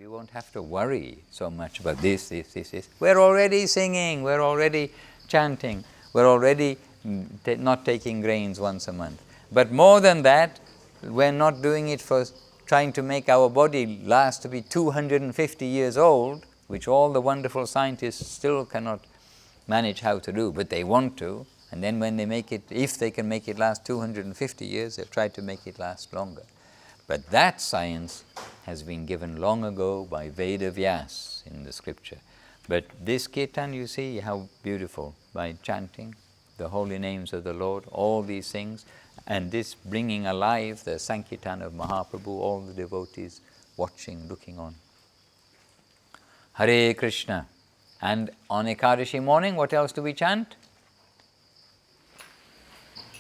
We won't have to worry so much about this. We're already singing, we're already chanting, we're already not taking grains once a month. But more than that, we're not doing it for trying to make our body last to be 250 years old, which all the wonderful scientists still cannot manage how to do, but they want to. And then when they make it, if they can make it last 250 years, they'll try to make it last longer. But that science has been given long ago by Veda Vyas in the scripture. But this kirtan, you see how beautiful, by chanting the holy names of the Lord, all these things, and this bringing alive the Sankirtan of Mahaprabhu, all the devotees watching, looking on. Hare Krishna. And on Ekadashi morning, what else do we chant?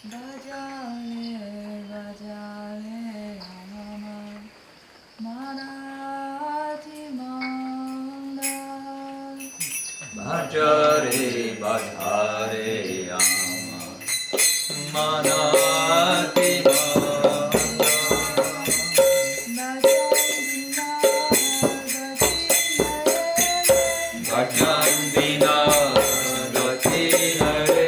Bhajale, bhajale, amama, Marathi Manda. Bhajare, bhajare, ama, Marathi Manda. Bhajan Vina Gati Hare.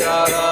Hare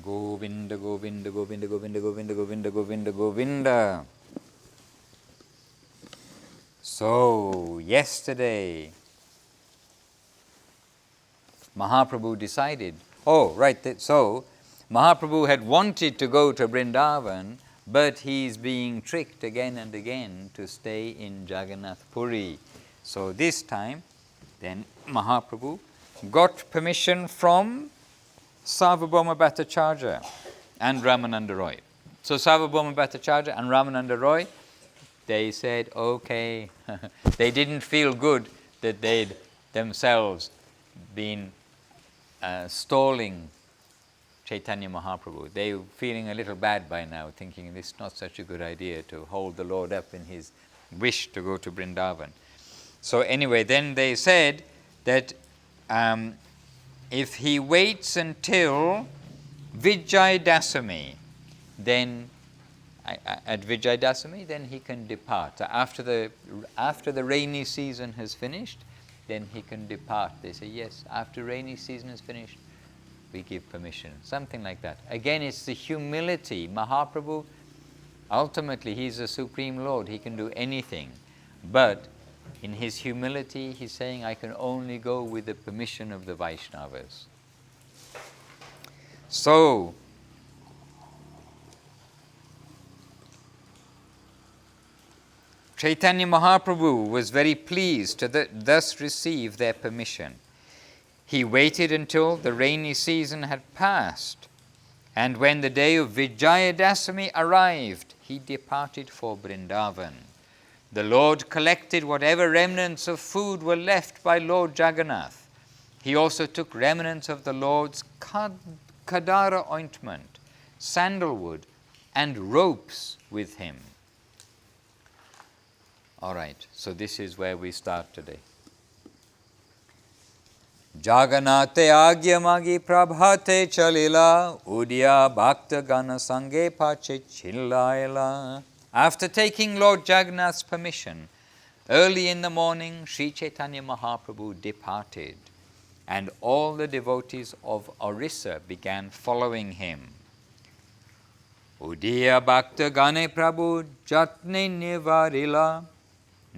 Govinda, Govinda, Govinda, Govinda, Govinda, Govinda, Govinda, Govinda. So, yesterday, Mahaprabhu decided, so Mahaprabhu had wanted to go to Vrindavan, but he's being tricked again and again to stay in Jagannath Puri. So this time, then Mahaprabhu got permission from Sarvabhauma Bhattacharya and Ramananda Roy. So Sarvabhauma Bhattacharya and Ramananda Roy, they said, okay. They didn't feel good that they'd themselves been stalling Chaitanya Mahaprabhu. They were feeling a little bad by now, thinking this is not such a good idea to hold the Lord up in his wish to go to Vrindavan. So anyway, then they said that if he waits until Vijayadasami, then at Vijayadasami, then he can depart. After the rainy season has finished, then he can depart. They say, yes, after rainy season is finished, we give permission. Something like that. Again, it's the humility. Mahaprabhu, ultimately, he's the Supreme Lord. He can do anything. But in his humility, he's saying, I can only go with the permission of the Vaishnavas. So, Chaitanya Mahaprabhu was very pleased to thus receive their permission. He waited until the rainy season had passed, and when the day of Vijayadasami arrived, he departed for Vrindavan. The Lord collected whatever remnants of food were left by Lord Jagannath. He also took remnants of the Lord's Kadara ointment, sandalwood, and ropes with him. All right, so this is where we start today. Jagannate agyamagi prabhate chalila udya bhakta gana sange pache chillaila. After taking Lord Jagannath's permission, early in the morning, Sri Chaitanya Mahaprabhu departed, and all the devotees of Orissa began following him. Udya bhakta gane prabhu jatne nivarila,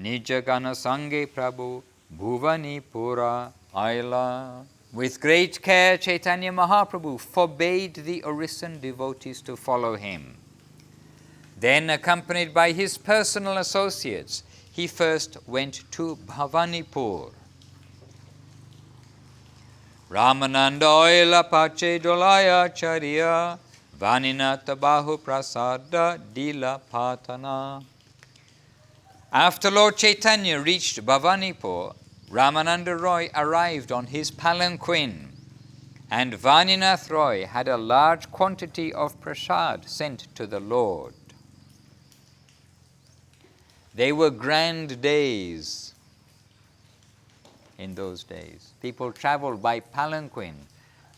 nija gana sange prabhu bhuvani pura aila. With great care, Chaitanya Mahaprabhu forbade the Orissan devotees to follow him. Then, accompanied by his personal associates, he first went to Bhavanipur. Ramananda oila pache dolaya charya, vaninata bahu prasada dila patana. After Lord Chaitanya reached Bhavanipur, Ramananda Roy arrived on his palanquin, and Vaninath Roy had a large quantity of prasad sent to the Lord. They were grand days in those days. People traveled by palanquin,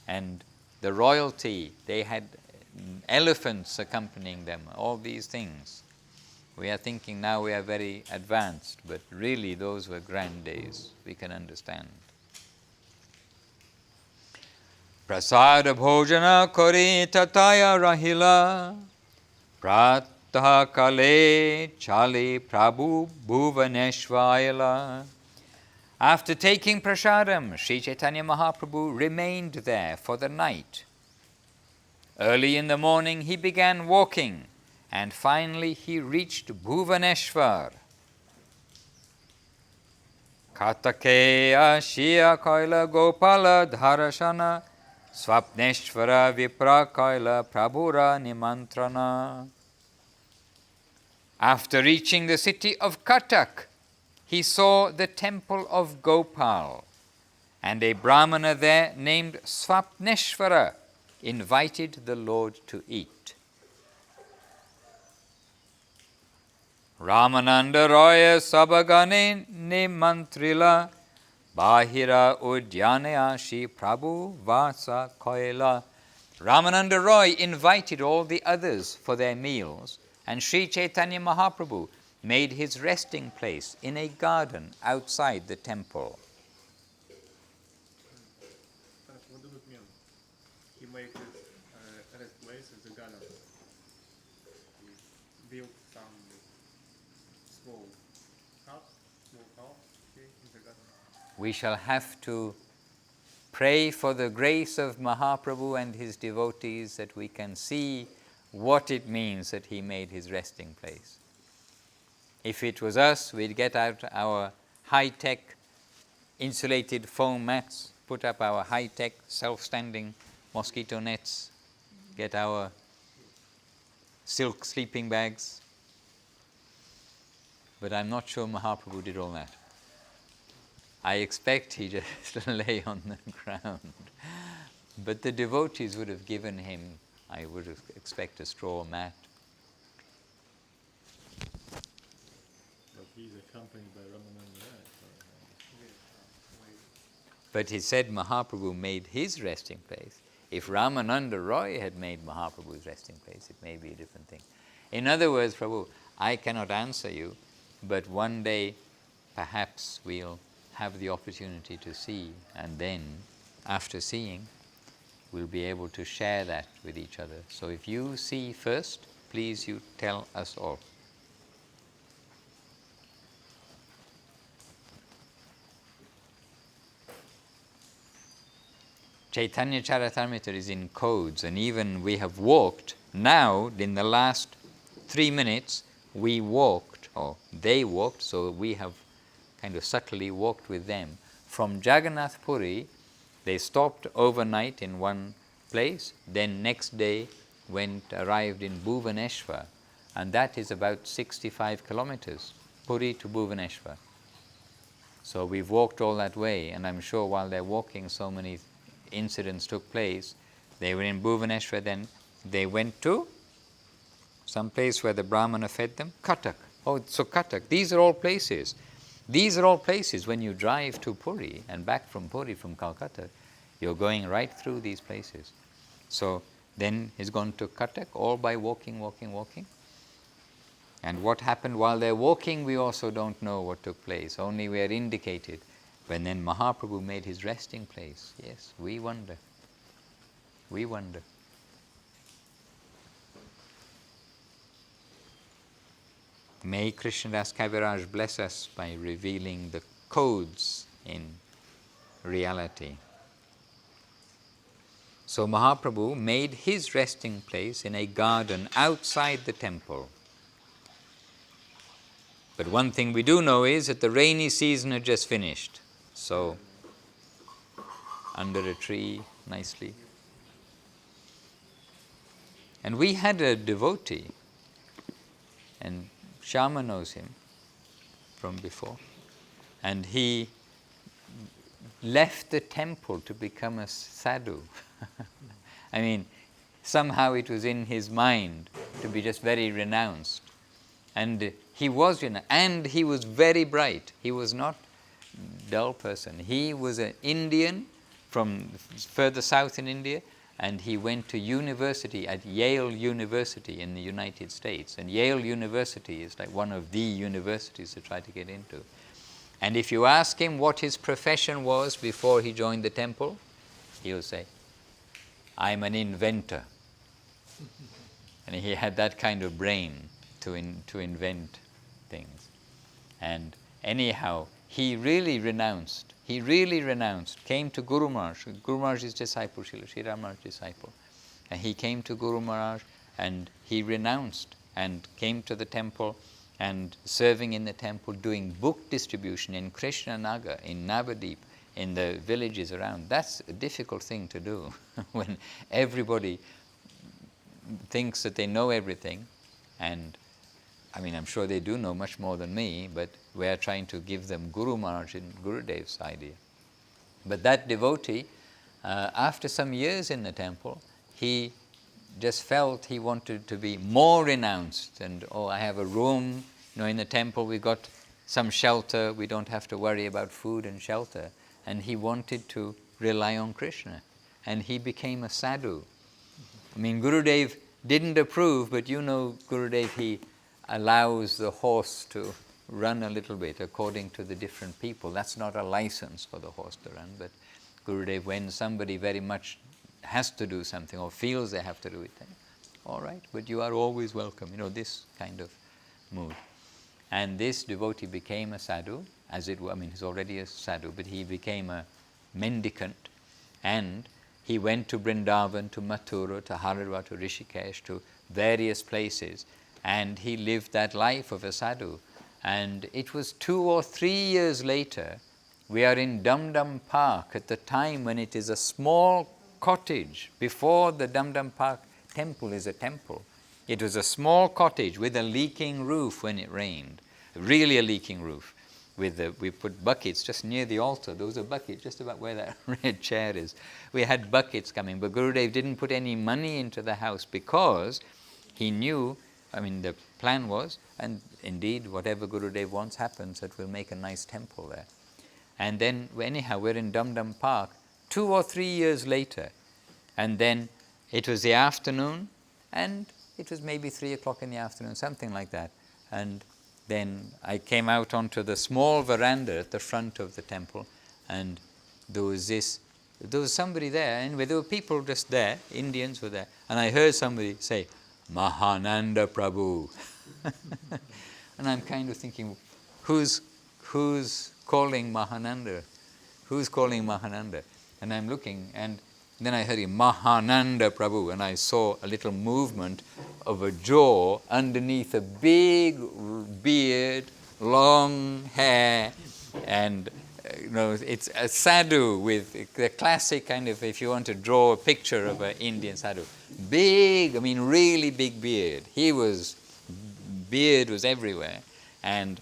and the royalty, they had elephants accompanying them, all these things. We are thinking now we are very advanced, but really those were grand days, we can understand. Prasada bhojana kori tataya rahila pratah kale chali prabhu bhuvaneshvaila. After taking prasadam, Sri Chaitanya Mahaprabhu remained there for the night. Early in the morning he began walking, and finally he reached Bhuvaneshwar. Katakeya Shia Kaila Gopala Dharashana Swapneshwara Vipra Kaila Prabhura Nimantrana. After reaching the city of Katak, he saw the temple of Gopal, and a Brahmana there named Swapneshwara invited the Lord to eat. Ramananda Roya Sabagane Nimantrila Bahira Udyanaya Shri Prabhu Vasa Koila. Ramananda Roy invited all the others for their meals, and Sri Chaitanya Mahaprabhu made his resting place in a garden outside the temple. What does it mean? He made his rest place in the garden. He built some small house in the garden. We shall have to pray for the grace of Mahaprabhu and his devotees that we can see what it means that he made his resting place. If it was us, we'd get out our high-tech insulated foam mats, put up our high-tech self-standing mosquito nets, get our silk sleeping bags. But I'm not sure Mahaprabhu did all that. I expect he just lay on the ground. But the devotees would have given him, I would expect, a straw mat. But he's accompanied by Ramananda. But he said Mahaprabhu made his resting place. If Ramananda Roy had made Mahaprabhu's resting place, it may be a different thing. In other words, Prabhu, I cannot answer you, but one day perhaps we'll have the opportunity to see, and then, after seeing, we'll be able to share that with each other. So if you see first, please you tell us all. Chaitanya Charitamrita is in codes, and even we have walked, now in the last 3 minutes, we walked, or they walked, so we have kind of subtly walked with them. From Jagannath Puri, they stopped overnight in one place, then next day arrived in Bhuvaneshwar, and that is about 65 kilometers, Puri to Bhuvaneshwar. So we've walked all that way, and I'm sure while they're walking so many incidents took place. They were in Bhuvaneshwar, then they went to some place where the Brahmana fed them, Katak. Oh, so Katak, these are all places. These are all places when you drive to Puri and back from Puri from Calcutta, you're going right through these places. So then he's gone to Katak, all by walking. And what happened while they're walking, we also don't know what took place. Only we are indicated. When then Mahaprabhu made his resting place, yes, we wonder. We wonder. May Krishnadas Kaviraj bless us by revealing the codes in reality. So Mahaprabhu made his resting place in a garden outside the temple. But one thing we do know is that the rainy season had just finished. So, under a tree, nicely. And we had a devotee, and Shyama knows him from before, and he left the temple to become a sadhu. I mean, somehow it was in his mind to be just very renounced. And he was, and he was very bright. He was not dull person. He was an Indian from further south in India, and he went to university at Yale University in the United States. And Yale University is like one of the universities to try to get into. And if you ask him what his profession was before he joined the temple, he'll say, "I'm an inventor." And he had that kind of brain to invent things. And anyhow, he really renounced, came to Guru Maharaj, Guru Maharaj's disciple, Srila Maharaj's disciple. And he came to Guru Maharaj and he renounced and came to the temple and serving in the temple, doing book distribution in Krishnanagar, in Navadip, in the villages around. That's a difficult thing to do when everybody thinks that they know everything. And I mean, I'm sure they do know much more than me, but we're trying to give them Guru Maharaj and Gurudev's idea. But that devotee, after some years in the temple, he just felt he wanted to be more renounced. And, oh, I have a room, in the temple we've got some shelter, we don't have to worry about food and shelter. And he wanted to rely on Krishna. And he became a sadhu. I mean, Gurudev didn't approve, but Gurudev, he allows the horse to run a little bit according to the different people. That's not a license for the horse to run, but Gurudev, when somebody very much has to do something or feels they have to do it, then, all right, but you are always welcome, this kind of mood. And this devotee became a sadhu, as it were. I mean, he's already a sadhu, but he became a mendicant, and he went to Vrindavan, to Mathura, to Haridwar, to Rishikesh, to various places, and he lived that life of a sadhu. And it was 2 or 3 years later, we are in Dum Dum Park at the time when it is a small cottage. Before the Dum Dum Park temple is a temple. It was a small cottage with a leaking roof when it rained, really a leaking roof. We put buckets just near the altar. There was a bucket just about where that red chair is. We had buckets coming, but Gurudev didn't put any money into the house because he knew, the plan was, and indeed whatever Gurudev wants happens, that we'll make a nice temple there. And then anyhow, we're in Dum Dum Park 2 or 3 years later, and then it was the afternoon, and it was maybe 3 o'clock in the afternoon, something like that. And then I came out onto the small veranda at the front of the temple, and there was somebody there, and there were people just there, Indians were there, and I heard somebody say, "Mahananda Prabhu." And I'm kind of thinking, who's calling Mahananda? Who's calling Mahananda? And I'm looking, and then I heard him, "Mahananda Prabhu," and I saw a little movement of a jaw underneath a big beard, long hair, and it's a sadhu with the classic kind of, if you want to draw a picture of an Indian sadhu, big, really big beard. Beard was everywhere, and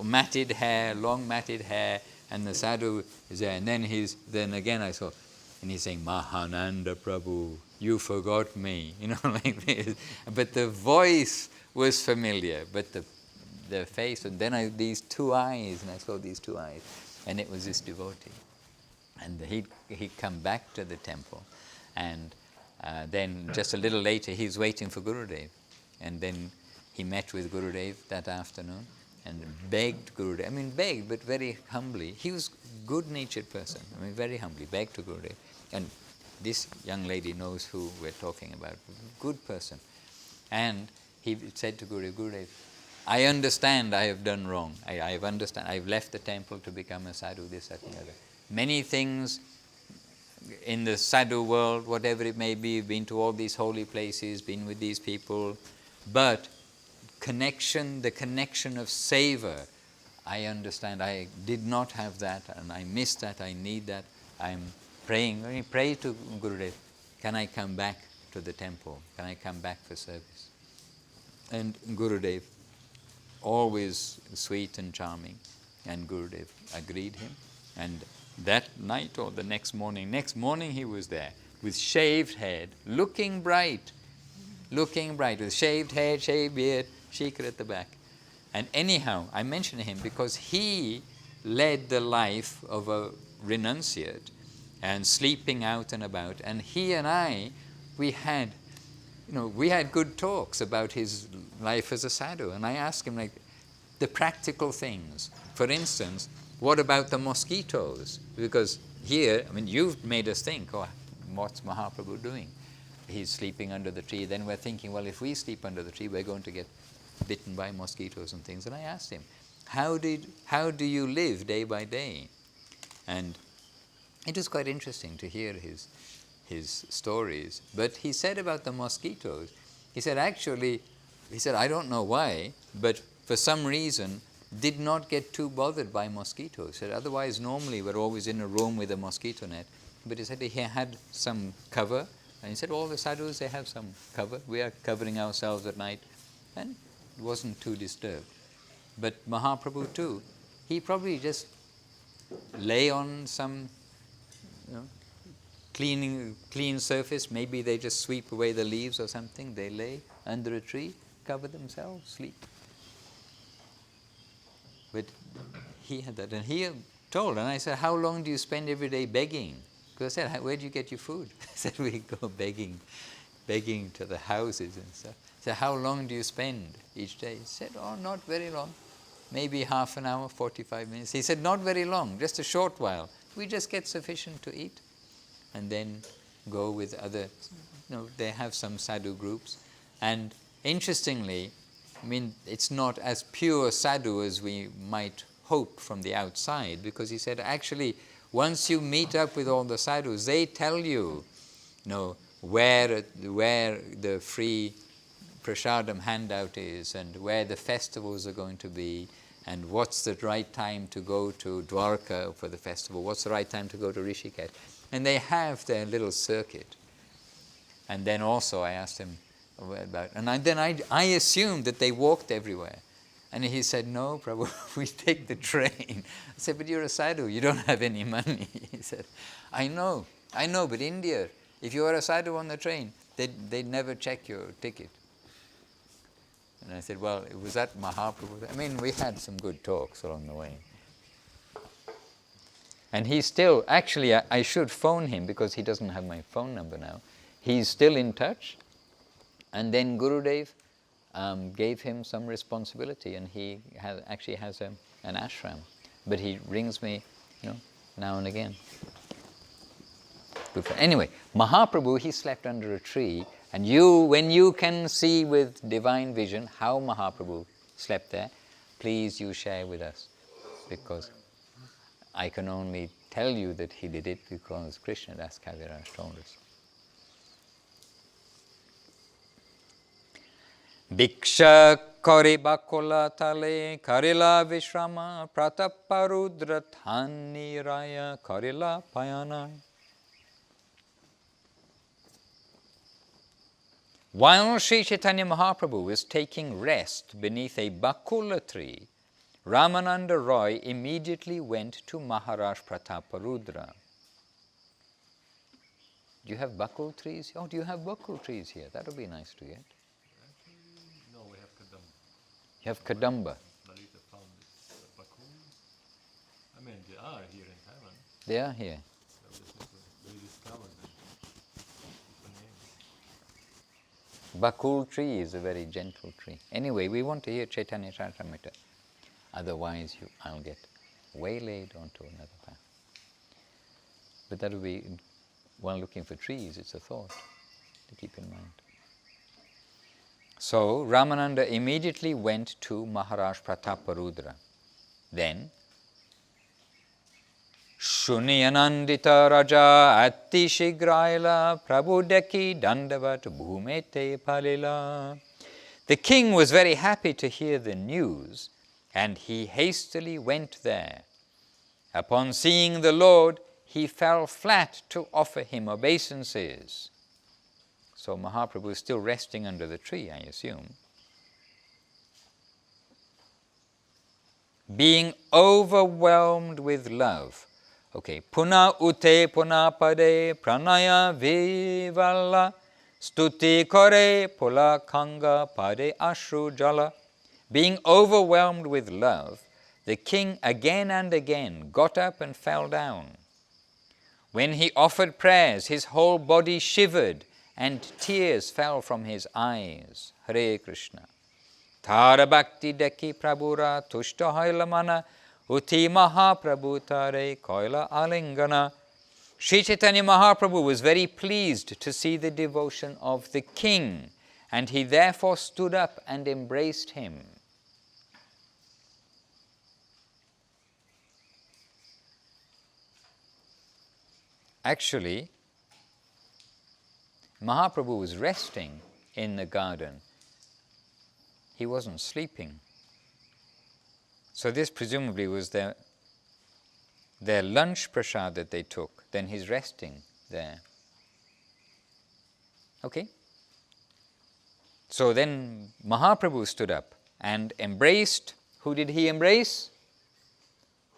matted hair, long matted hair, and the sadhu is there. And then again I saw, and he's saying, "Mahananda Prabhu, you forgot me," like this. But the voice was familiar, but the face, and then these 2 eyes, and I saw these 2 eyes, and it was this devotee. And he'd come back to the temple, and then just a little later he's waiting for Gurudev, and then he met with Gurudev that afternoon and begged Gurudev, begged, but very humbly. He was a good-natured person, very humbly begged to Gurudev. And this young lady knows who we're talking about, good person. And he said to Gurudev, "I understand I have done wrong. I understand. I've left the temple to become a sadhu, this, that, and the other. Many things in the sadhu world, whatever it may be, been to all these holy places, been with these people, but the connection of savor, I understand. I did not have that, and I missed that. I need that. I'm praying. When you pray to Gurudev, can I come back to the temple? Can I come back for service?" And Gurudev, always sweet and charming, and Gurudev agreed him. And that night or the next morning he was there with shaved head, looking bright, with shaved head, shaved beard, shikha at the back. And anyhow, I mention him because he led the life of a renunciate, and sleeping out and about. And he and I, we had good talks about his life as a sadhu. And I asked him, like, the practical things. For instance, what about the mosquitoes? Because here, I mean, you've made us think, oh, what's Mahaprabhu doing? He's sleeping under the tree. Then we're thinking, well, if we sleep under the tree, we're going to get bitten by mosquitoes and things. And I asked him, how do you live day by day? And it was quite interesting to hear his stories. But he said about the mosquitoes, he said, I don't know why, but for some reason, did not get too bothered by mosquitoes. He said, otherwise, normally we're always in a room with a mosquito net. But he said he had some cover. And he said, all the sadhus, they have some cover. We are covering ourselves at night. And it wasn't too disturbed. But Mahaprabhu too, he probably just lay on some clean surface. Maybe they just sweep away the leaves or something. They lay under a tree, cover themselves, sleep. But he had that. And he told, and I said, how long do you spend every day begging? Because I said, where do you get your food? I said, we go begging to the houses and stuff. I said, how long do you spend each day? He said, oh, not very long. Maybe half an hour, 45 minutes. He said, not very long, just a short while. We just get sufficient to eat and then go with other, they have some sadhu groups. And interestingly, I mean, it's not as pure sadhu as we might hope from the outside, because he said, actually, once you meet up with all the sadhus, they tell you, where the free prasadam handout is, and where the festivals are going to be, and what's the right time to go to Dwarka for the festival, what's the right time to go to Rishikesh. And they have their little circuit. And then also I asked him about, and I assumed that they walked everywhere. And he said, no, Prabhu, we take the train. I said, but you're a sadhu, you don't have any money. He said, I know, but India, if you are a sadhu on the train, they'd never check your ticket. And I said, well, it was at Mahaprabhu. I mean, we had some good talks along the way. And he's still, actually, I should phone him because he doesn't have my phone number now. He's still in touch. And then Gurudev gave him some responsibility, and he actually has an ashram. But he rings me, now and again. Anyway, Mahaprabhu, he slept under a tree, and when you can see with divine vision how Mahaprabhu slept there, please you share with us, because I can only tell you that he did it because Krishna Das Kaviraj told us. Diksha kari bakola tale karila vishrama prataparudra thani raya karila payana. While Sri Chaitanya Mahaprabhu was taking rest beneath a bakula tree, Ramananda Roy immediately went to Maharaj Prataparudra. Do you have bakul trees? Oh, do you have bakul trees here? That would be nice to get. No, we have kadamba. You have kadamba. Lalita found this bakul. I mean, they are here in Thailand. They are here. So they discovered that different names. Bakul tree is a very gentle tree. Anyway, we want to hear Chaitanya Charitamrita. Otherwise, I'll get waylaid onto another path. But that will be, while looking for trees, it's a thought to keep in mind. So, Ramananda immediately went to Maharaj Prataparudra. Then, Shunyanandita Raja Atti Shigraila Prabhudaki Dandavat Bhumete Palila. The king was very happy to hear the news, and he hastily went there. Upon seeing the Lord, he fell flat to offer him obeisances. So Mahaprabhu is still resting under the tree, I assume. Being overwhelmed with love. Okay, Puna ute puna pade pranaya vivala stuti kore pula kanga pade ashru jala. Being overwhelmed with love, the king again and again got up and fell down. When he offered prayers, his whole body shivered and tears fell from his eyes. Hare Krishna. Thara bhakti deki prabhura tushta hoila mana uti mahaprabhu tare koila alingana. Sri Chaitanya Mahaprabhu was very pleased to see the devotion of the king, and he therefore stood up and embraced him. Actually, Mahaprabhu was resting in the garden. He wasn't sleeping. So this presumably was their lunch prasad that they took. Then he's resting there. Okay? So then Mahaprabhu stood up and embraced. Who did he embrace?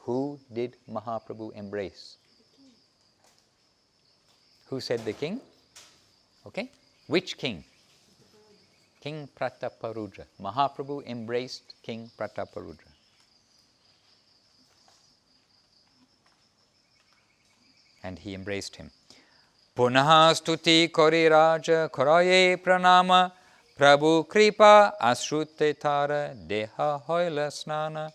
Who did Mahaprabhu embrace? Who said the king? Okay. Which king? King Prataparudra. Mahaprabhu embraced King Prataparudra. And he embraced him. Punaha stuti kori raja koraye pranama Prabhu kripa ashrute tara deha hoila snana.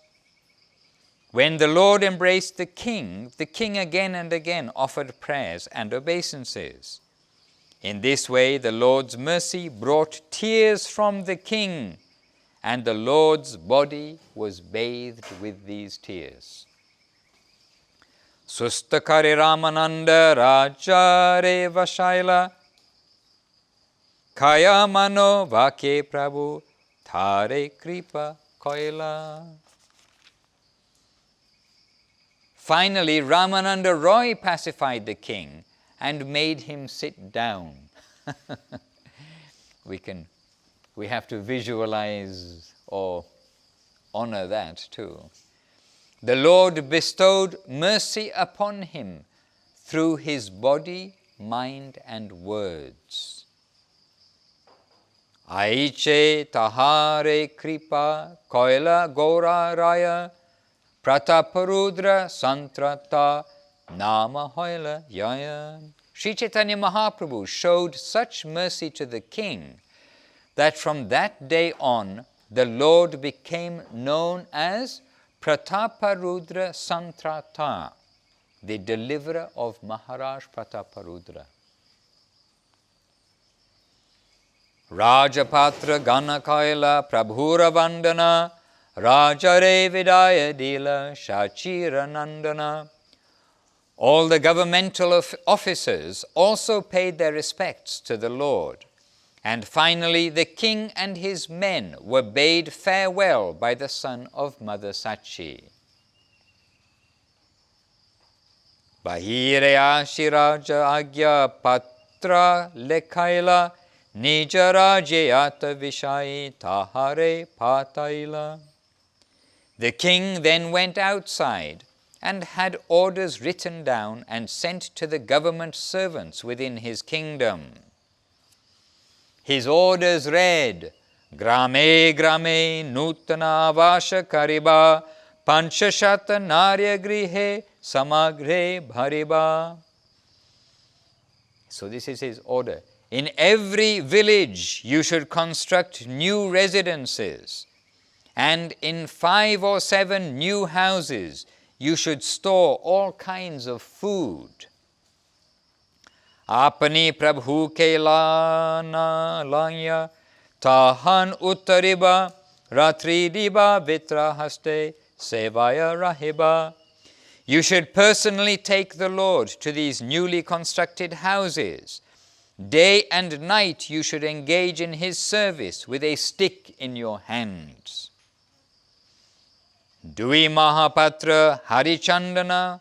When the Lord embraced the king again and again offered prayers and obeisances. In this way, the Lord's mercy brought tears from the king, and the Lord's body was bathed with these tears. Sustakari Ramananda Rajare Vashaila Kaya Mano Vake Prabhu Thare Kripa Koila. Finally, Ramananda Roy pacified the king and made him sit down. We have to visualize or honor that too. The Lord bestowed mercy upon him through his body, mind and words. Aiche tahare kripa koila gora raya Prataparudra santrata nama hoila yaya. Sri Chaitanya Mahaprabhu showed such mercy to the king that from that day on the Lord became known as Prataparudra Santrata, the deliverer of Maharaj Prataparudra. Rajapatra Ganakaila Prabhura Vandana Rajare Vidaya Dila Shachira Nandana. All the governmental officers also paid their respects to the Lord. And finally, the king and his men were bade farewell by the son of Mother Sachi. Bahire Ashiraja Agya Patra Lekaila Nija Rajayata Vishai Tahare Pataila. The king then went outside and had orders written down and sent to the government servants within his kingdom. His orders read, Grame Grame Nutana Vasha Kariba Panchashata Narya Grihe Samagre Bhariba. So this is his order. In every village you should construct new residences, and in 5 or 7 new houses you should store all kinds of food. Apani Prabhu ke lana lanya tahan uttariba ratri diba vitra haste sevaya rahiba. You should personally take the Lord to these newly constructed houses. Day and night you should engage in his service with a stick in your hands. Dui Mahapatra Harichandana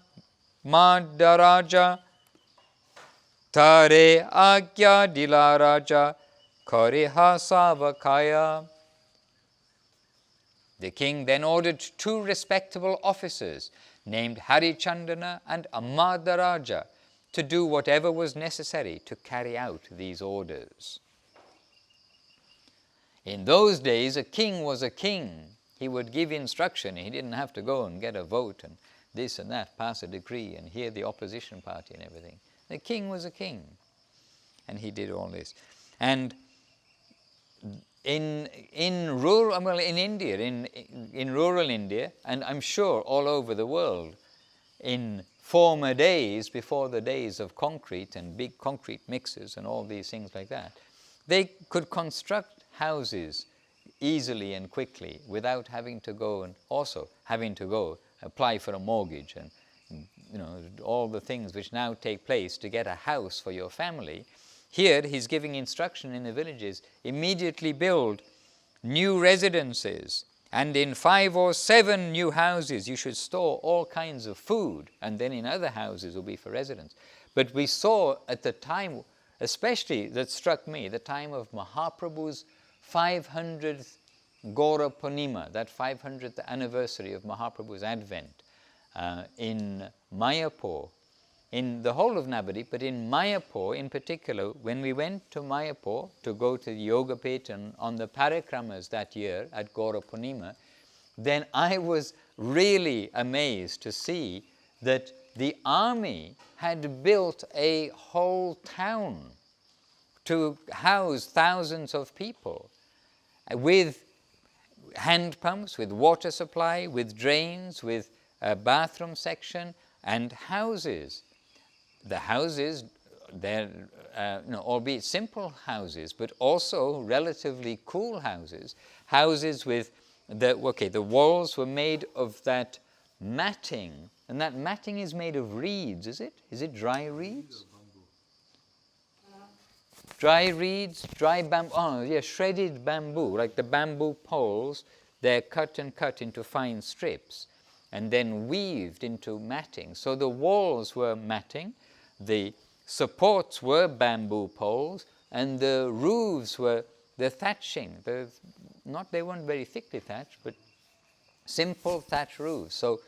Madharaja Tare Agya Dilaraja Kariha Savakaya. The king then ordered 2 respectable officers named Harichandana and Madharaja to do whatever was necessary to carry out these orders. In those days, a king was a king. He would give instruction. He didn't have to go and get a vote and this and that, pass a decree, and hear the opposition party and everything. The king was a king, and he did all this. And in rural, well, in India, in rural India, and I'm sure all over the world, in former days, before the days of concrete and big concrete mixers and all these things like that, they could construct houses easily and quickly without having to go, and also having to go apply for a mortgage and all the things which now take place to get a house for your family. Here he's giving instruction in the villages, immediately build new residences, and in 5 or 7 new houses you should store all kinds of food, and then in other houses will be for residents. But we saw at the time, especially that struck me, the time of Mahaprabhu's 500th Gaura Purnima, that 500th anniversary of Mahaprabhu's advent in Mayapur, in the whole of Navadip, but in Mayapur in particular. When we went to Mayapur to go to the Yoga Pit and on the parikramas that year at Gaura Purnima, then I was really amazed to see that the army had built a whole town to house thousands of people with hand pumps, with water supply, with drains, with a bathroom section and houses. The houses, they're albeit simple houses, but also relatively cool houses. Houses with the walls were made of that matting, and that matting is made of reeds, is it? Is it dry reeds? Dry reeds, dry bamboo, shredded bamboo, like the bamboo poles, they're cut into fine strips and then weaved into matting. So the walls were matting, the supports were bamboo poles, and the roofs were the thatching. They weren't very thickly thatched, but simple thatch roofs. So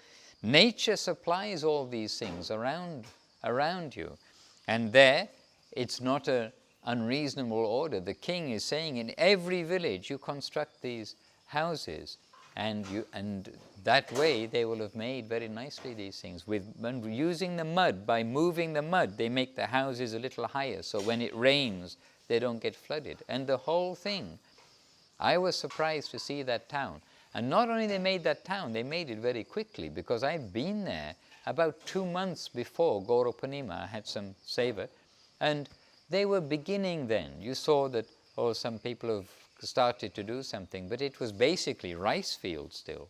nature supplies all these things around you. And there, it's not an unreasonable order. The king is saying in every village you construct these houses, and that way they will have made very nicely these things. Using the mud, by moving the mud, they make the houses a little higher, so when it rains, they don't get flooded. And the whole thing, I was surprised to see that town. And not only they made that town, they made it very quickly, because I've been there about 2 months before Gaura Purnima. I had some seva, and they were beginning then. You saw that, some people have started to do something, but it was basically rice fields still.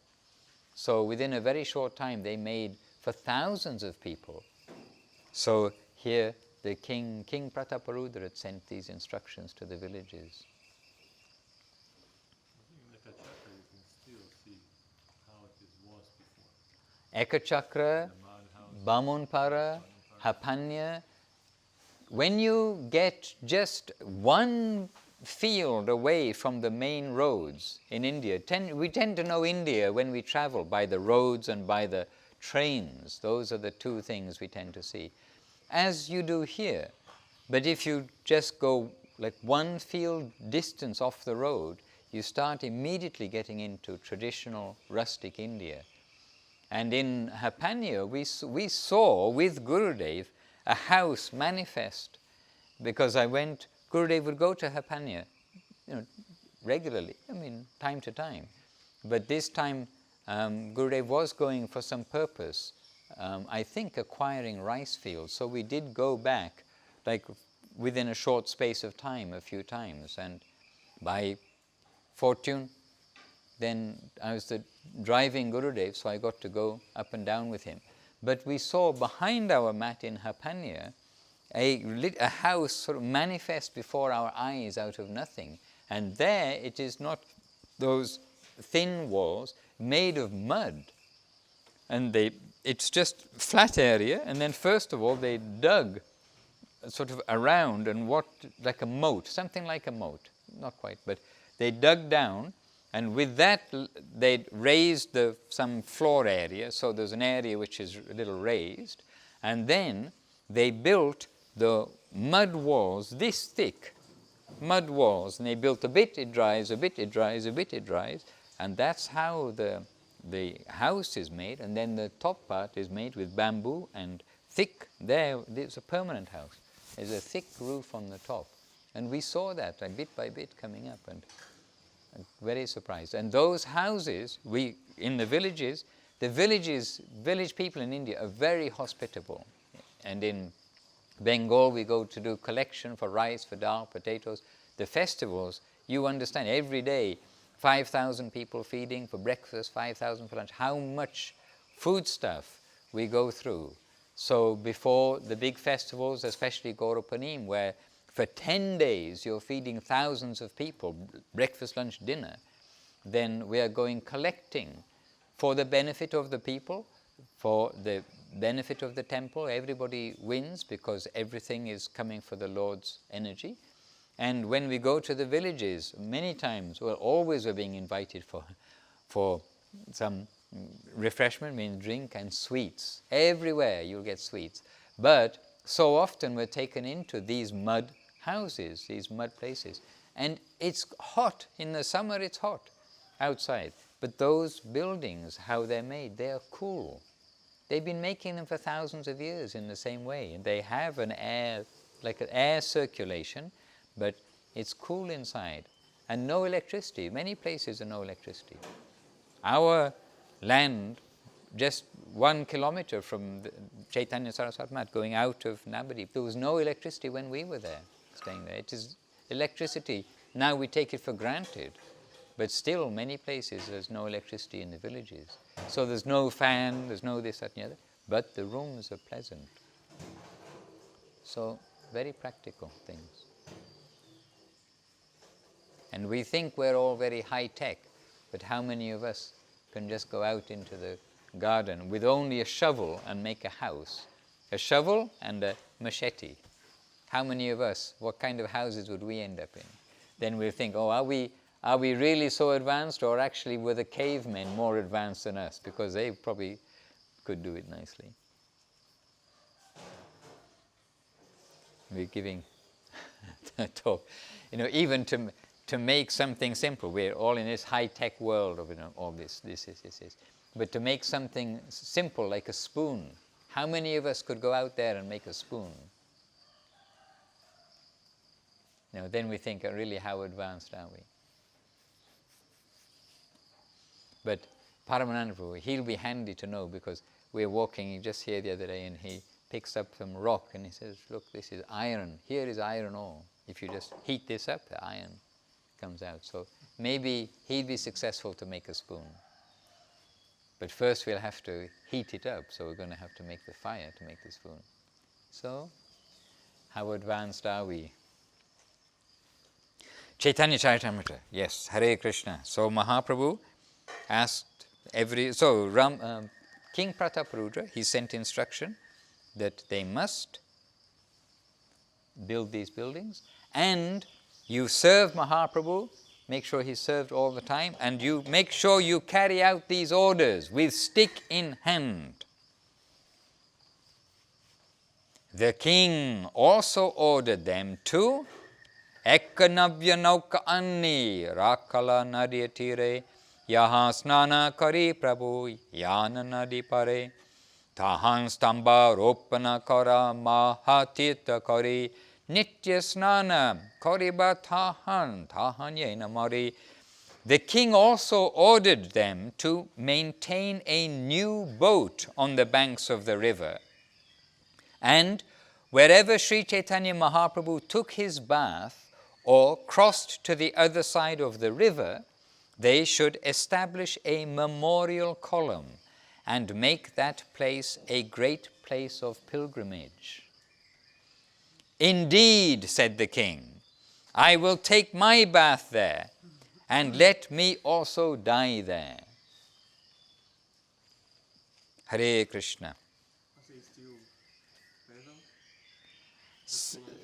So within a very short time, they made for thousands of people. So here, the King Prataparudra had sent these instructions to the villages. Ekachakra, Bamunpara, Hapanya. When you get just one field away from the main roads in India, we tend to know India when we travel by the roads and by the trains. Those are the 2 things we tend to see, as you do here. But if you just go like 1 field distance off the road, you start immediately getting into traditional rustic India. And in Hapanya, we saw with Gurudev a house manifest, because Gurudev would go to Hapanya, regularly, time to time. But this time, Gurudev was going for some purpose, I think acquiring rice fields. So we did go back, like within a short space of time, a few times. And by fortune, then I was driving Gurudev, so I got to go up and down with him. But we saw behind our mat in Hapanya, a house sort of manifest before our eyes out of nothing. And there it is not those thin walls made of mud. And it's just flat area, and then first of all they dug sort of around and like a moat, something like a moat, not quite, but they dug down, and with that they raised some floor area, so there's an area which is a little raised, and then they built the mud walls, this thick mud walls, and they built a bit, it dries, a bit, it dries, a bit, it dries, and that's how the the house is made, and then the top part is made with bamboo and thick. There's a permanent house. There's a thick roof on the top. And we saw that like, bit by bit coming up, and very surprised. And those houses, in the villages, village people in India are very hospitable. And in Bengal, we go to do collection for rice, for dal, potatoes. The festivals, you understand, every day, 5,000 people feeding for breakfast, 5,000 for lunch. How much food stuff we go through. So before the big festivals, especially Gaurapanim, where for 10 days you're feeding thousands of people, breakfast, lunch, dinner, then we are going collecting for the benefit of the people, for the benefit of the temple. Everybody wins because everything is coming for the Lord's energy. And when we go to the villages, many times, well, always we're being invited for some refreshment, means drink and sweets. Everywhere you'll get sweets. But so often we're taken into these mud houses, these mud places. And it's hot. In the summer it's hot outside. But those buildings, how they're made, they're cool. They've been making them for thousands of years in the same way. And they have an air, like an air circulation, but it's cool inside. And no electricity. Many places are no electricity. Our land, just 1 kilometer from the Chaitanya Saraswati Math, going out of Navadip, there was no electricity when we were there, staying there. It is electricity. Now we take it for granted. But still, many places there's no electricity in the villages. So there's no fan, there's no this, that, and the other. But the rooms are pleasant. So, very practical things. And we think we're all very high-tech, but how many of us can just go out into the garden with only a shovel and make a house? A shovel and a machete. How many of us, what kind of houses would we end up in? Then we'll think, oh, are we really so advanced, or actually were the cavemen more advanced than us? Because they probably could do it nicely. We're giving a talk. You know, even to make something simple, we're all in this high-tech world of, you know, all this. But to make something simple like a spoon, how many of us could go out there and make a spoon? Now, then we think, really, how advanced are we? But Paramananda Prabhu, he'll be handy to know, because we're walking just here the other day, and he picks up some rock and he says, look, this is iron. Here is iron ore. If you just heat this up, the iron comes out. So maybe he'd be successful to make a spoon. But first we'll have to heat it up, so we're going to have to make the fire to make the spoon. So, how advanced are we? Chaitanya Charitamrita, yes, Hare Krishna. So Mahaprabhu asked King Prataparudra, he sent instruction that they must build these buildings, and you serve Mahaprabhu, make sure he's served all the time, and you make sure you carry out these orders with stick in hand. The king also ordered them to Ekkanavya nauka anni rakala nadiya tire yaha snana kari prabhu yana nadi pare tahan stamba ropana kara mahatita kari nitya snana kariba tahan yena mari. The king also ordered them to maintain a new boat on the banks of the river. And wherever Sri Chaitanya Mahaprabhu took his bath or crossed to the other side of the river, they should establish a memorial column and make that place a great place of pilgrimage. Indeed, said the king, I will take my bath there, and let me also die there. Hare Krishna.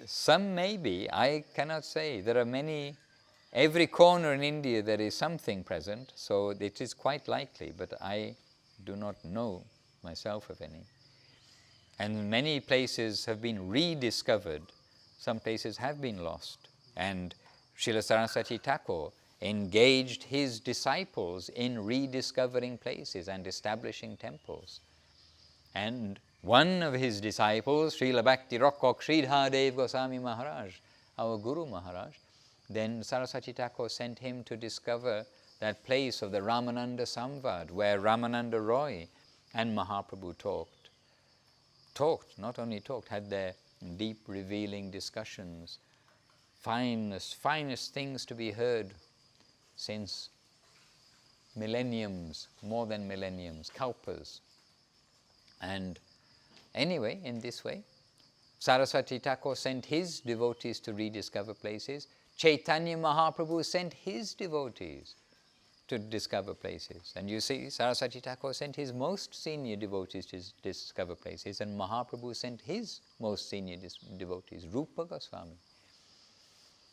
Some may be, I cannot say. There are many, every corner in India there is something present, so it is quite likely, but I do not know myself of any. And many places have been rediscovered, some places have been lost. And Srila Saraswati Thakur engaged his disciples in rediscovering places and establishing temples. And one of his disciples, Srila Bhakti Rokkok Sridhar Goswami Maharaj, our Guru Maharaj, then Saraswati Thakur sent him to discover that place of the Ramananda Samvad, where Ramananda Roy and Mahaprabhu not only talked, had their deep revealing discussions, finest things to be heard since millenniums, more than millenniums, kalpas. And anyway, in this way, Saraswati Thakur sent his devotees to rediscover places. Chaitanya Mahaprabhu sent his devotees to discover places. And you see, Saraswati Thakur sent his most senior devotees to discover places, and Mahaprabhu sent his most senior devotees, Rupa Goswami,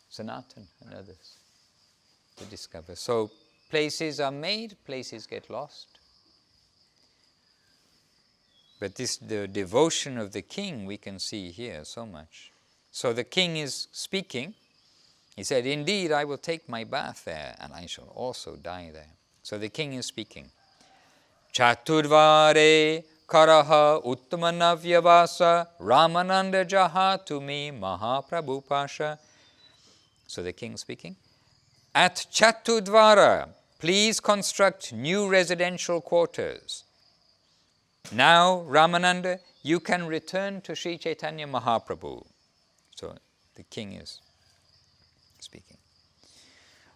Sanatan and others, to discover. So places are made, places get lost. But the devotion of the king we can see here so much. So the king is speaking. He said, indeed, I will take my bath there, and I shall also die there. So the king is speaking. Chaturvare karaha uttamanavya Ramananda jaha tumi Mahaprabhu pasha. So the king speaking. At Chaturdvara, please construct new residential quarters. Now, Ramananda, you can return to Sri Chaitanya Mahaprabhu. So the king is speaking.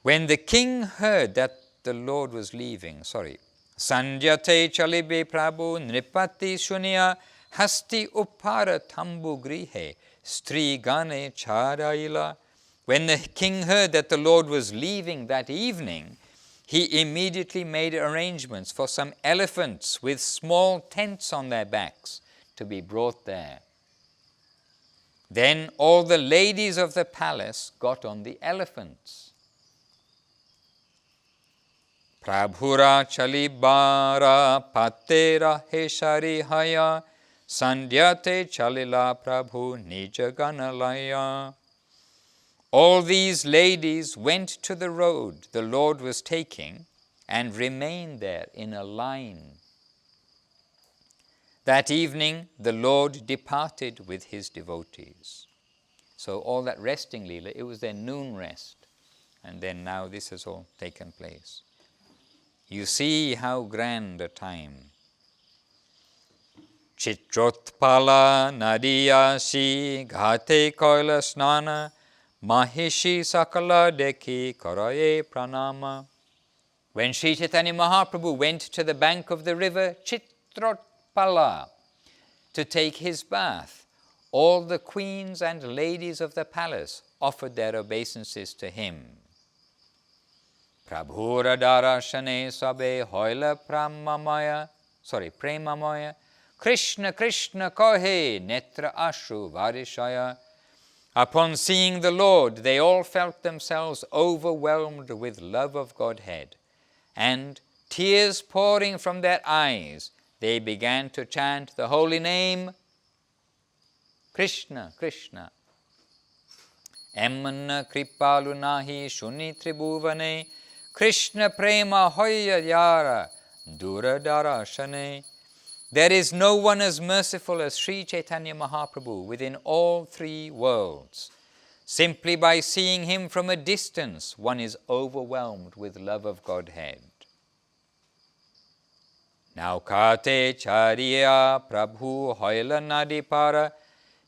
When the king heard that the Lord was leaving, Sanjate chalibe Prabhu nripati shunya hasti uppara tambu grihe stri gane charaila. When the king heard that the Lord was leaving that evening, he immediately made arrangements for some elephants with small tents on their backs to be brought there. Then all the ladies of the palace got on the elephants. Prabhura chalibara patera heshari haya sandhyate chalila prabhu nijaganalaya. All these ladies went to the road the Lord was taking and remained there in a line. That evening, the Lord departed with his devotees. So all that resting lila, it was their noon rest. And then now this has all taken place. You see how grand a time. Chitrotpala nadiyasi ghate koila snana Mahishi sakala deki karaye pranama. When Sri Chaitanya Mahaprabhu went to the bank of the river Chitrotpala to take his bath, all the queens and ladies of the palace offered their obeisances to him. Prabhura darashane sabe hoila premamaya Krishna Krishna kohe netra ashu varishaya. Upon seeing the Lord, they all felt themselves overwhelmed with love of Godhead, and tears pouring from their eyes, they began to chant the holy name, Krishna, Krishna. Emmanna kripalu nahi shuni tribhuvane, Krishna prema hoya yara duradara shane. There is no one as merciful as Sri Chaitanya Mahaprabhu within all three worlds. Simply by seeing him from a distance, one is overwhelmed with love of Godhead. Naukate charya prabhu hoila nadipara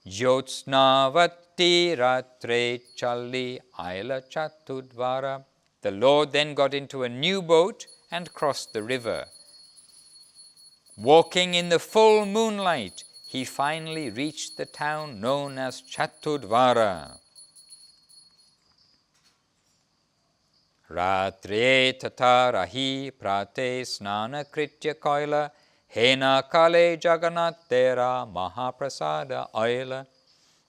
jyotsnavati ratre chali aila chatudvara. The Lord then got into a new boat and crossed the river. Walking in the full moonlight, he finally reached the town known as Chatudvara. Ratre tata rahi prate snana kritya koila hena kale jagannathera mahaprasada oila.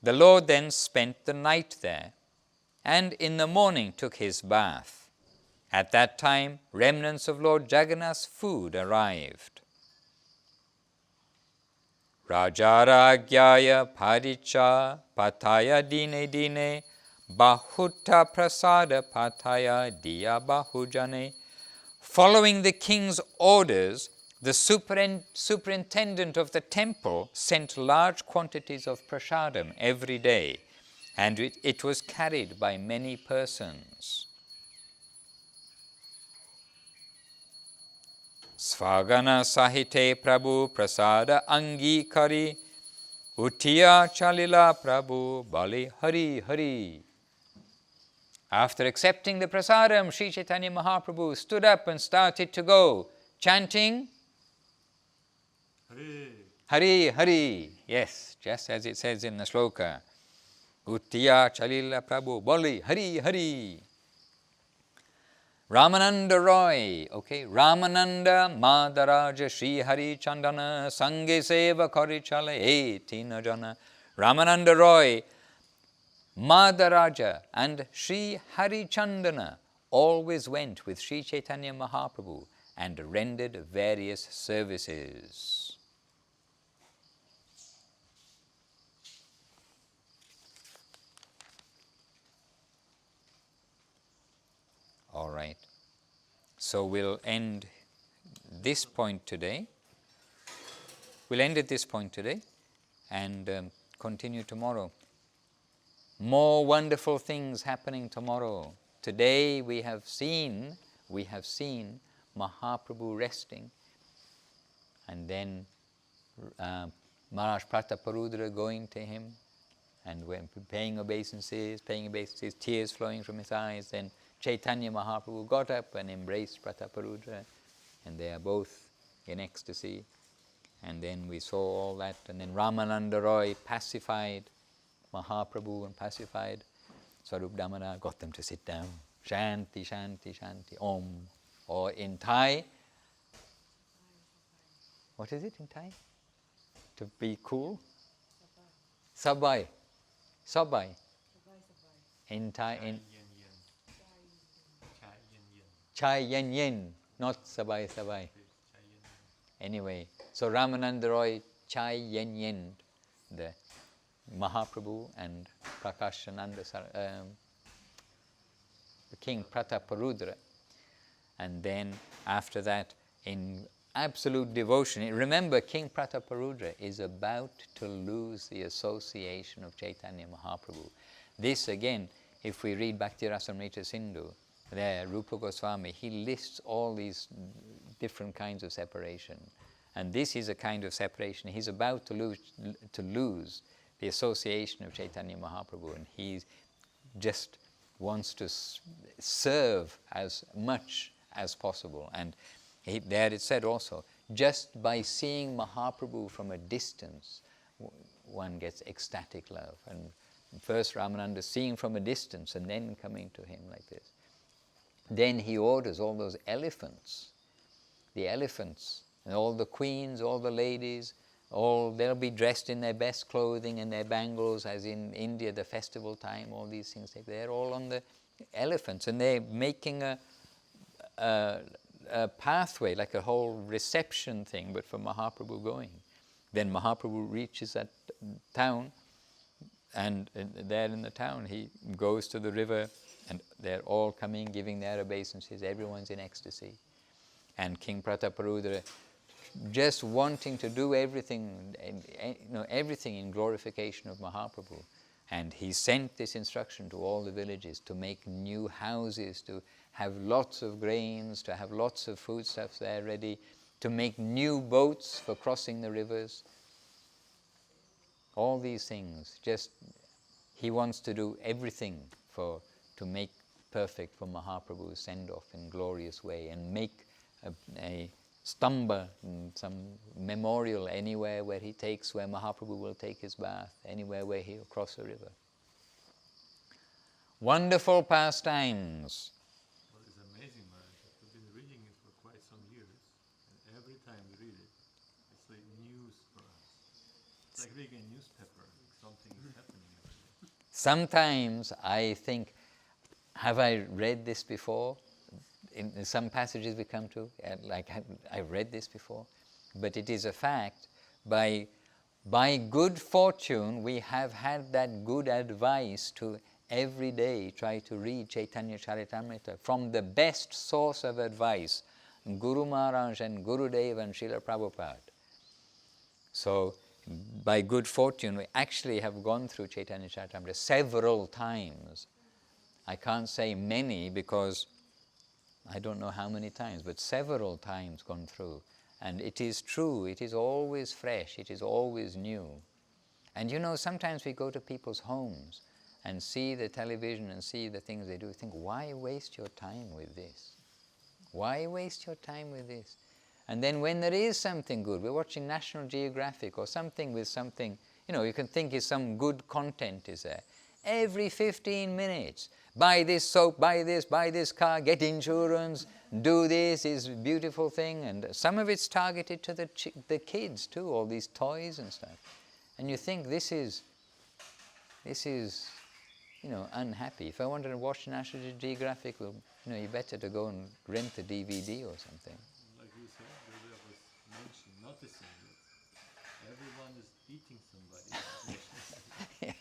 The Lord then spent the night there, and in the morning took his bath. At that time, remnants of Lord Jagannath's food arrived. Rajaragyaya paricha pataya dine dine Bahuta prasada pataya diya bahujane. Following the king's orders, the superintendent of the temple sent large quantities of prasadam every day, and it was carried by many persons. Svagana sahite Prabhu prasada angikari Uttiya chalila Prabhu bali hari hari. After accepting the prasadam, Sri Chaitanya Mahaprabhu stood up and started to go, chanting Hare. Hari Hari. Yes, just as it says in the sloka. Uttiya chalila Prabhu bali hari hari. Ramananda Roy, okay, Ramananda Madharaja Sri Hari Chandana Sange Seva Karichala Tina Jana. Ramananda Roy, Madharaja and Sri Hari Chandana always went with Sri Chaitanya Mahaprabhu and rendered various services. All right. So we'll end this point today. We'll end at this point today and continue tomorrow. More wonderful things happening tomorrow. Today we have seen Mahaprabhu resting, and then Maharaj Prataparudra going to him and when paying obeisances, tears flowing from his eyes. Then Chaitanya Mahaprabhu got up and embraced Prataparudra, and they are both in ecstasy. And then we saw all that, and then Ramananda Roy pacified Mahaprabhu and pacified Swarup Damodar, got them to sit down. Shanti, Shanti, Shanti, Om. Or in Thai, what is it in Thai? To be cool? Sabai. Sabai. In Thai, in Chai Yen Yen, not Sabai Sabai. Anyway, so Ramananda Roy, Chai Yen Yen, the Mahaprabhu and Prakashananda, the king Prataparudra. And then after that, in absolute devotion, remember King Prataparudra is about to lose the association of Chaitanya Mahaprabhu. This again, if we read Bhakti Rasamrita Sindhu, there Rupa Goswami, he lists all these different kinds of separation. And this is a kind of separation. He's about to lose the association of Chaitanya Mahaprabhu, and he just wants to serve as much as possible. And there it said also, just by seeing Mahaprabhu from a distance, one gets ecstatic love. And first Ramananda seeing from a distance and then coming to him like this. Then he orders all those elephants, the elephants, and all the queens, all the ladies, they'll be dressed in their best clothing and their bangles, as in India, the festival time, all these things. They're all on the elephants, and they're making a pathway, like a whole reception thing, but for Mahaprabhu going. Then Mahaprabhu reaches that town, and there in the town, he goes to the river, and they're all coming, giving their obeisances. Everyone's in ecstasy. And King Prataparudra, just wanting to do everything, everything in glorification of Mahaprabhu. And he sent this instruction to all the villages to make new houses, to have lots of grains, to have lots of foodstuffs there ready, to make new boats for crossing the rivers. All these things, just he wants to do everything to make perfect for Mahaprabhu's send-off in glorious way, and make a stamba, some memorial anywhere where Mahaprabhu will take his bath, anywhere where he'll cross a river. Wonderful pastimes. Well, it's amazing, Maharaj. We've been reading it for quite some years, and every time we read it, it's like news for us. It's like reading a newspaper, like something is happening every day. Sometimes I think, have I read this before? In some passages we come to, I've read this before, but it is a fact. By good fortune, we have had that good advice to every day try to read Chaitanya Charitamrita from the best source of advice, Guru Maharaj and Gurudev and Srila Prabhupada. So, by good fortune, we actually have gone through Chaitanya Charitamrita several times. I can't say many because I don't know how many times, but several times gone through. And it is true, it is always fresh, it is always new. And you know, sometimes we go to people's homes and see the television and see the things they do, think, why waste your time with this? Why waste your time with this? And then when there is something good, we're watching National Geographic or something with something, you know, you can think is some good content is there. Every 15 minutes, buy this soap, buy this car, get insurance, do this is a beautiful thing. And some of it's targeted to the kids too, all these toys and stuff. And you think this is, you know, unhappy. If I wanted to watch National Geographic, well, you know, you better to go and rent the DVD or something. Like you said, Gurudev was mentioning, noticing that everyone is eating somebody. Yeah.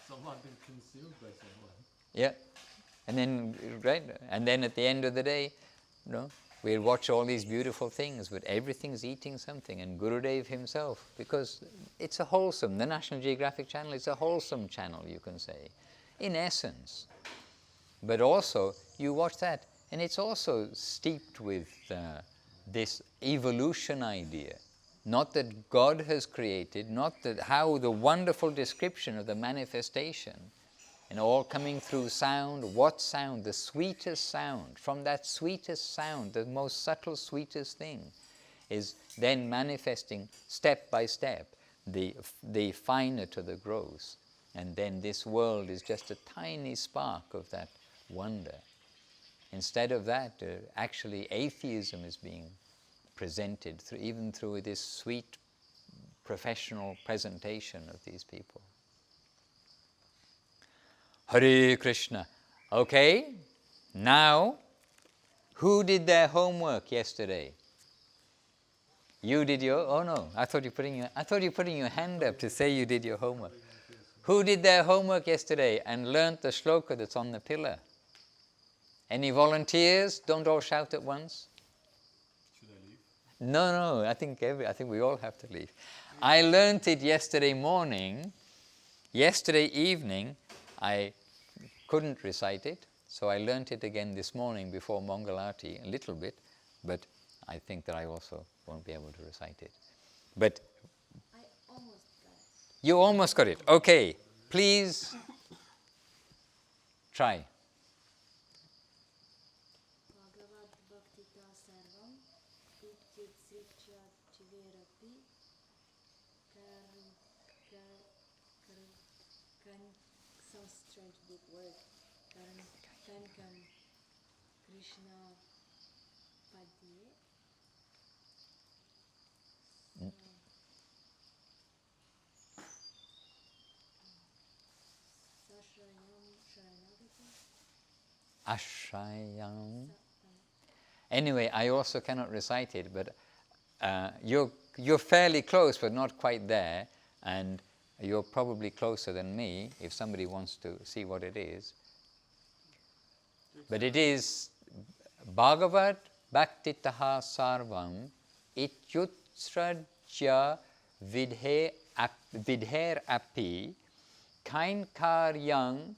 Someone been consumed by someone. Yeah. And then, right, and then at the end of the day, you know, we'll watch all these beautiful things, but everything's eating something. And Gurudev himself, because it's a wholesome, the National Geographic channel is a wholesome channel, you can say, in essence. But also, you watch that, and it's also steeped with this evolution idea. Not that God has created, not that how the wonderful description of the manifestation, and all coming through sound. What sound? The sweetest sound. From that sweetest sound, the most subtle, sweetest thing, is then manifesting step by step, the finer to the gross. And then this world is just a tiny spark of that wonder. Instead of that, actually atheism is being presented, even through this sweet professional presentation of these people. Hare Krishna. Okay, now, who did their homework yesterday? You did your, oh no, I thought you were putting your hand up to say you did your homework. Who did their homework yesterday and learnt the shloka that's on the pillar? Any volunteers? Don't all shout at once. Should I leave? No, I think we all have to leave. I learnt it yesterday morning. Yesterday evening, I couldn't recite it, so I learnt it again this morning before Mangalarti, a little bit, but I think that I also won't be able to recite it. But I almost got it. you almost got it. Okay, please try. Bhagavad Bhaktita Sarvam Ityut Sricha Chiverapi some strange book word. Kankam Krishna Padye. Ashrayam. Anyway, I also cannot recite it, but you're fairly close, but not quite there, and you're probably closer than me if somebody wants to see what it is. But it is Bhagavad Bhaktitaha Sarvam Ityutsrajya Vidher Api Kainkaryang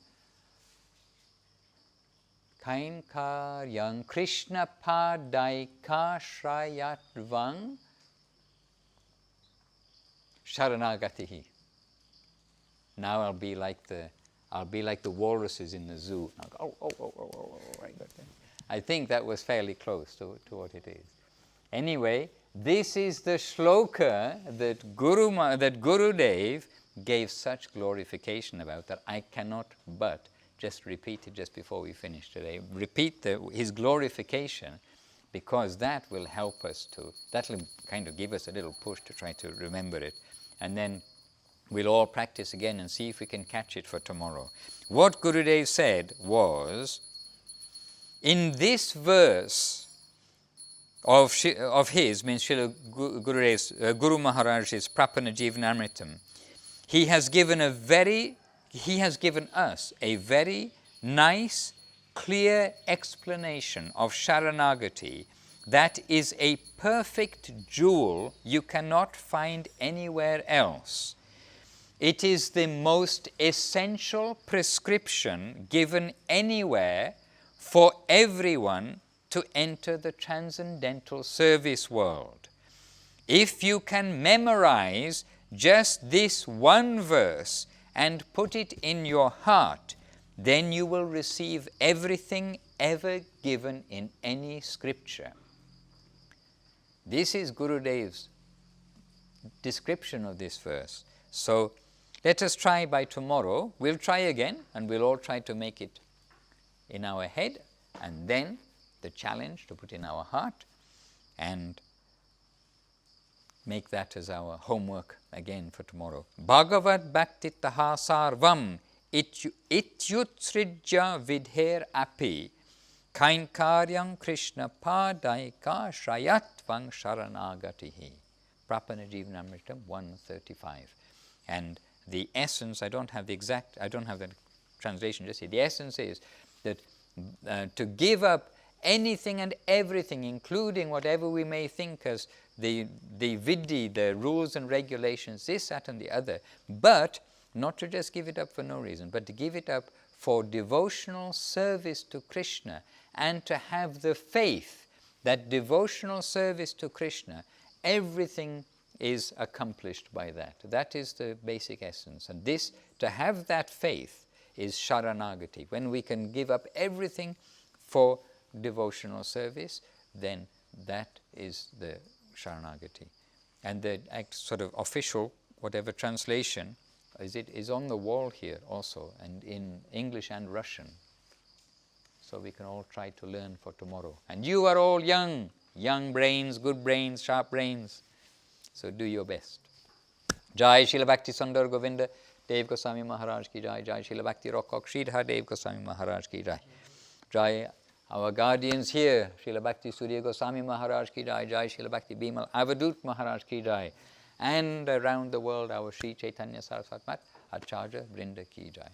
Krishna Padaika Shrayatvam Sharanagatihi. Now I'll be like the walruses in the zoo. I'll go, oh, right. I think that was fairly close to what it is. Anyway, this is the shloka that Gurudev gave such glorification about that I cannot but just repeat it just before we finish today. Repeat his glorification, because that will help us that will kind of give us a little push to try to remember it. And then we'll all practice again and see if we can catch it for tomorrow. What Gurudev said was, in this verse of his, means Srila Guru Maharaj's Prapana Jivanamritam, he has given a very he has given us a very nice, clear explanation of Sharanagati that is a perfect jewel you cannot find anywhere else. It is the most essential prescription given anywhere for everyone to enter the transcendental service world. If you can memorize just this one verse and put it in your heart, then you will receive everything ever given in any scripture. This is Gurudev's description of this verse. So let us try by tomorrow. We'll try again, and we'll all try to make it in our head, and then the challenge to put in our heart, and make that as our homework again for tomorrow. Bhagavad Bhaktitaha Sarvam Ityutsrijya Vidher Api Kainkaryam Krishna Padaika Shrayatvang Sharanagatihi. Prapanajivanamritam 135. And the essence, I don't have the translation just here. The essence is that to give up anything and everything, including whatever we may think as the vidhi, the rules and regulations, this, that and the other, but not to just give it up for no reason, but to give it up for devotional service to Krishna, and to have the faith that devotional service to Krishna, everything is accomplished by that. That is the basic essence. And this, to have that faith, is Sharanagati. When we can give up everything for devotional service, then that is the Sharanagati. And the sort of official, whatever translation, is on the wall here also, and in English and Russian. So we can all try to learn for tomorrow. And you are all young brains, good brains, sharp brains. So do your best. Jai Srila Bhakti Sundar Govinda Dev Goswami Maharaj ki jai. Jai Srila Bhakti Rockok Sridhar Dev Goswami Maharaj ki jai. Jai our guardians here, Srila Bhakti Surya Goswami Maharaj ki jai. Jai Srila Bhakti Bimal Avadut Maharaj ki jai. And around the world our Sri Chaitanya Saraswati Mat Acharya Vrinda ki jai.